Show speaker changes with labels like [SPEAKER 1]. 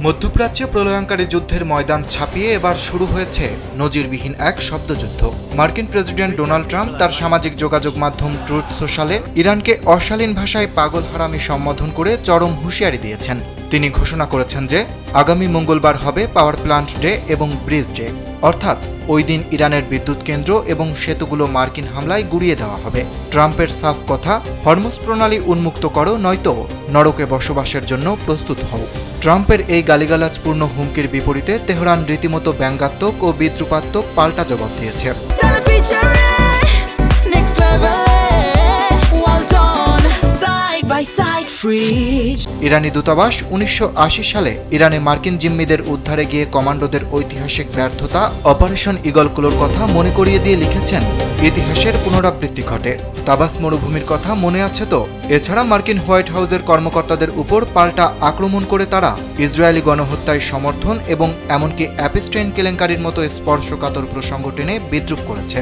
[SPEAKER 1] মধ্যপ্রাচ্যে প্রলয়ঙ্কারী যুদ্ধের ময়দান ছাপিয়ে এবার শুরু হয়েছে নজিরবিহীন এক শব্দযুদ্ধ। মার্কিন প্রেসিডেন্ট ডোনাল্ড ট্রাম্প তার সামাজিক যোগাযোগ মাধ্যম ট্রুথ সোশ্যালে ইরানকে অশালীন ভাষায় পাগল হারামি সম্বোধন করে চরম হুঁশিয়ারি দিয়েছেন। তিনি ঘোষণা করেছেন যে আগামী মঙ্গলবার হবে পাওয়ার প্ল্যান্ট ডে এবং ব্রিজ ডে, অর্থাৎ ওই দিন ইরানের বিদ্যুৎ কেন্দ্র এবং সেতুগুলো মার্কিন হামলায় গুড়িয়ে দেওয়া হবে। ট্রাম্পের সাফ কথা, হরমুজ প্রণালী উন্মুক্ত করো, নয়তো নরকে বসবাসের জন্য প্রস্তুত হও। ট্রাম্পের এই গালিগালাজপূর্ণ হুমকির বিপরীতে তেহরান রীতিমতো ব্যঙ্গাত্মক ও বিদ্রুপাত্মক পাল্টা জবাব দিয়েছে। ইরানি দূতাবাস 1980 সালে ইরানে মার্কিন জিম্মিদের উদ্ধারে গিয়ে কমান্ডোদের ঐতিহাসিক ব্যর্থতা অপারেশন ঈগলগুলোর কথা মনে করিয়ে দিয়ে লিখেছেন, ইতিহাসের পুনরাবৃত্তি ঘটে। তাবাস মরুভূমির কথা মনে আছে তো? এছাড়া মার্কিন হোয়াইট হাউসের কর্মকর্তাদের উপর পাল্টা আক্রমণ করে তারা ইসরায়েলি গণহত্যায় সমর্থন এবং এমনকি অ্যাপস্টেইন কেলেঙ্কারির মতো স্পর্শকাতর প্রসঙ্গ টেনে বিদ্রুপ করেছে।